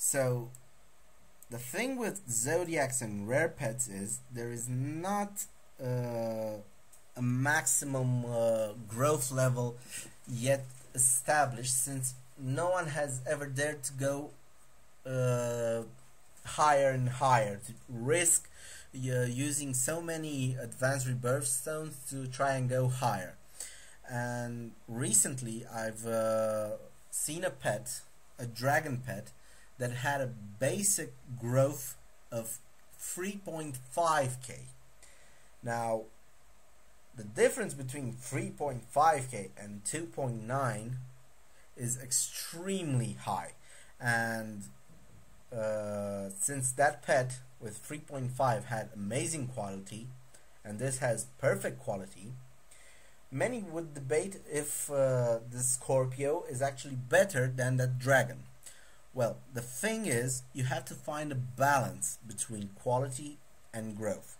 So the thing with zodiacs and rare pets is there is not a maximum growth level yet established, since no one has ever dared to go higher and higher, to risk using so many advanced rebirth stones to try and go higher. And recently I've seen a pet, a dragon pet, that had a basic growth of 3.5k. Now the difference between 3.5k and 2.9 is extremely high, and since that pet with 3.5 had amazing quality and this has perfect quality, many would debate if the Scorpio is actually better than that dragon. Well, the thing is, you have to find a balance between quality and growth.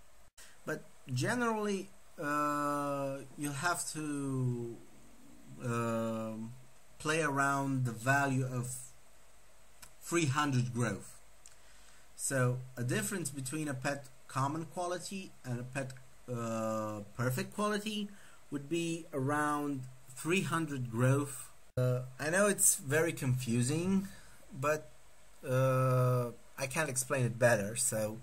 But generally, you'll have to play around the value of 300 growth. So a difference between a pet common quality and a pet perfect quality would be around 300 growth. I know it's very confusing, but I can't explain it better, so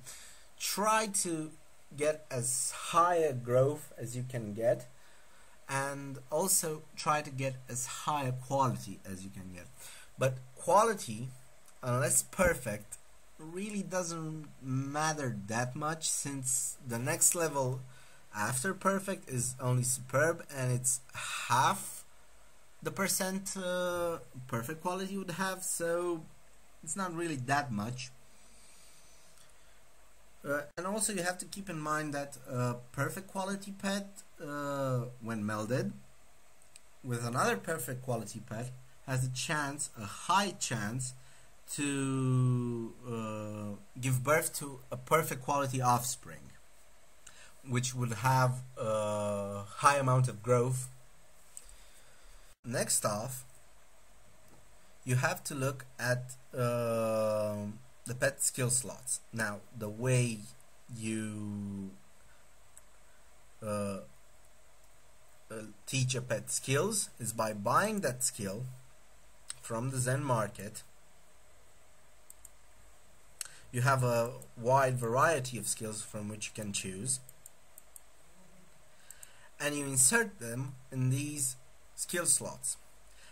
try to get as high a growth as you can get, and also try to get as high a quality as you can get. But quality, unless perfect, really doesn't matter that much, since the next level after perfect is only superb, and it's half the percent perfect quality would have, so it's not really that much. And also you have to keep in mind that perfect quality pet, when melded with another perfect quality pet, has a high chance to give birth to a perfect quality offspring, which would have a high amount of growth. Next off, you have to look at the pet skill slots. Now, the way you teach a pet skills is by buying that skill from the Zen market. You have a wide variety of skills from which you can choose, and you insert them in these skill slots.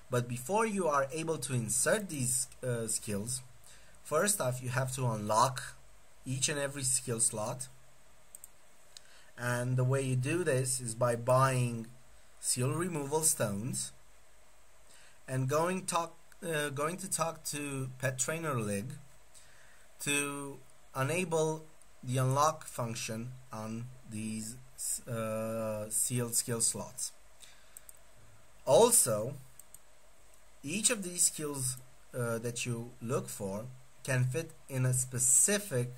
But before you are able to insert these skills, first off you have to unlock each and every skill slot, and the way you do this is by buying seal removal stones and going to talk to Pet Trainer League to enable the unlock function on these sealed skill slots. Also, each of these skills that you look for can fit in a specific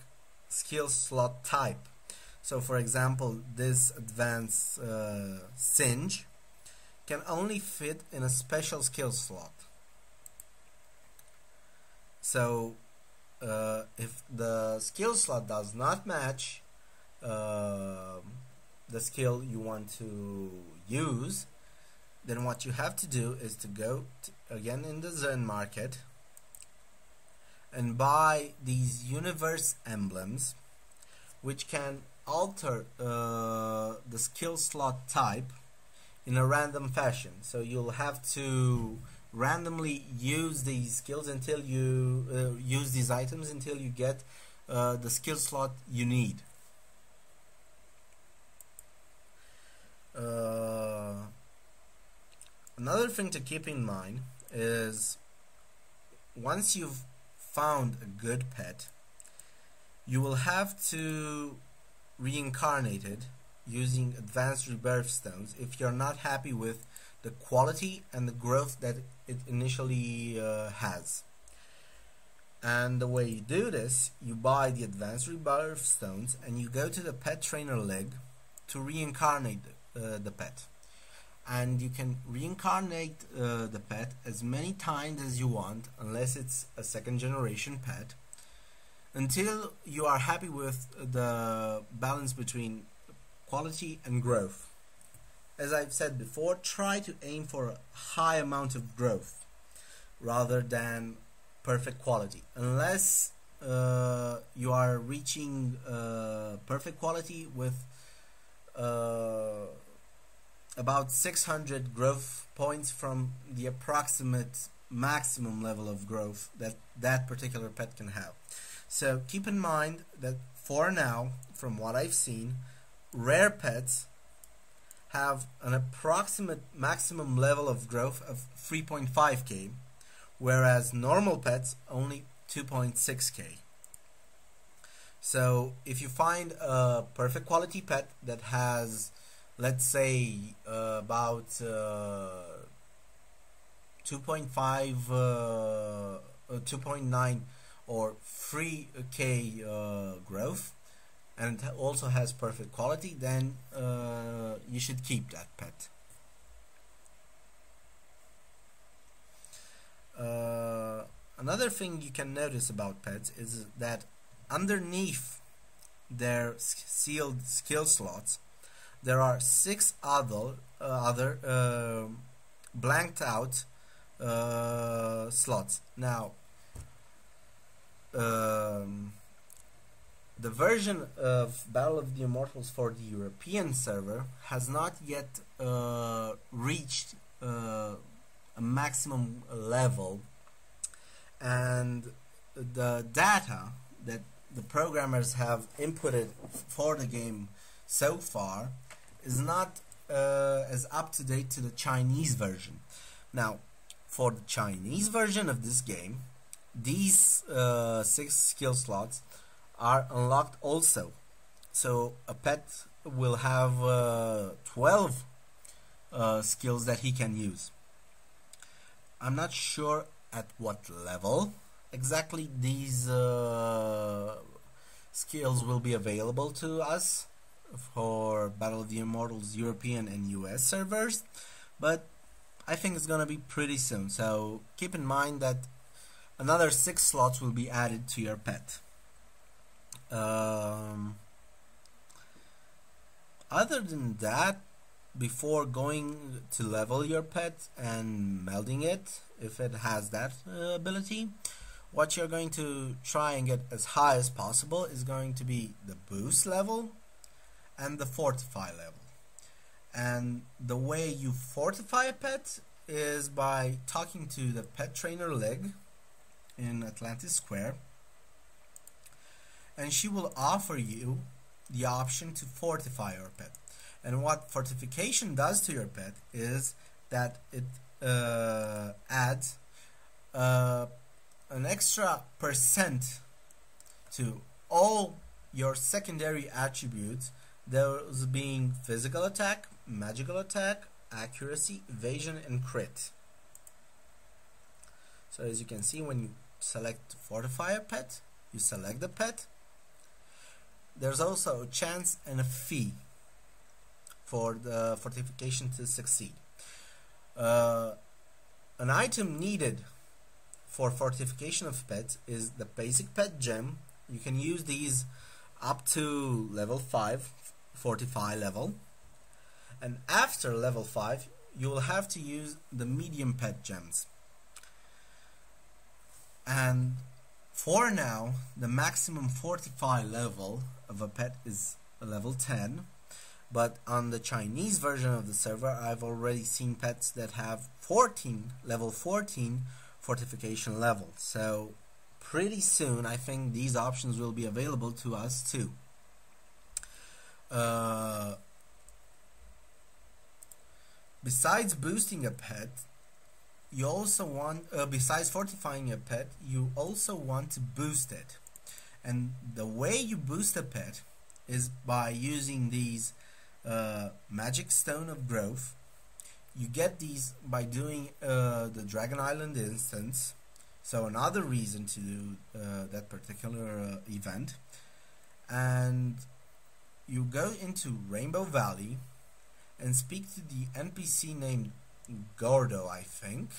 skill slot type. So for example, this advanced singe can only fit in a special skill slot. So if the skill slot does not match the skill you want to use, then what you have to do is to go again in the Zen market and buy these universe emblems, which can alter the skill slot type in a random fashion. So you'll have to randomly use these skills until you use these items until you get the skill slot you need. Another thing to keep in mind is, once you've found a good pet, you will have to reincarnate it using advanced rebirth stones if you're not happy with the quality and the growth that it initially has. And the way you do this, you buy the advanced rebirth stones and you go to the Pet Trainer League to reincarnate the pet. and you can reincarnate the pet as many times as you want, unless it's a second generation pet, until you are happy with the balance between quality and growth. As I've said before, try to aim for a high amount of growth rather than perfect quality. Unless you are reaching perfect quality with about 600 growth points from the approximate maximum level of growth that that particular pet can have. So keep in mind that for now, from what I've seen, rare pets have an approximate maximum level of growth of 3.5k, whereas normal pets only 2.6k. So if you find a perfect quality pet that has, let's say, about 2.5, 2.9 or 3k growth, and also has perfect quality, then you should keep that pet. Another thing you can notice about pets is that underneath their sealed skill slots there are 6 other blanked out slots. Now the version of Battle of the Immortals for the European server has not yet reached a maximum level, and the data that the programmers have inputted for the game so far is not as up to date to the Chinese version. Now, for the Chinese version of this game, these 6 skill slots are unlocked also. So a pet will have 12 skills that he can use. I'm not sure at what level exactly these skills will be available to us for Battle of the Immortals European and US servers, but I think it's gonna be pretty soon. So keep in mind that another 6 slots will be added to your pet. Other than that, before going to level your pet and melding it, if it has that ability, what you're going to try and get as high as possible is going to be the boost level and the fortify level. And the way you fortify a pet is by talking to the pet trainer Leg in Atlantis Square, and she will offer you the option to fortify your pet. And what fortification does to your pet is that it adds an extra % to all your secondary attributes, those being physical attack, magical attack, accuracy, evasion, and crit. So as you can see, when you select fortify a pet, you select the pet. There's also a chance and a fee for the fortification to succeed. An item needed for fortification of pets is the basic pet gem. You can use these up to level 5, fortify level, and after level 5 you will have to use the medium pet gems. And for now, the maximum fortify level of a pet is a level 10, but on the Chinese version of the server I've already seen pets that have level 14 fortification level. So pretty soon I think these options will be available to us too. Besides boosting a pet, you also want, besides fortifying a pet, you also want to boost it. And the way you boost a pet is by using these magic stone of growth. You get these by doing the Dragon Island instance, so another reason to do that particular event. And you go into Rainbow Valley and speak to the NPC named Gordo, I think.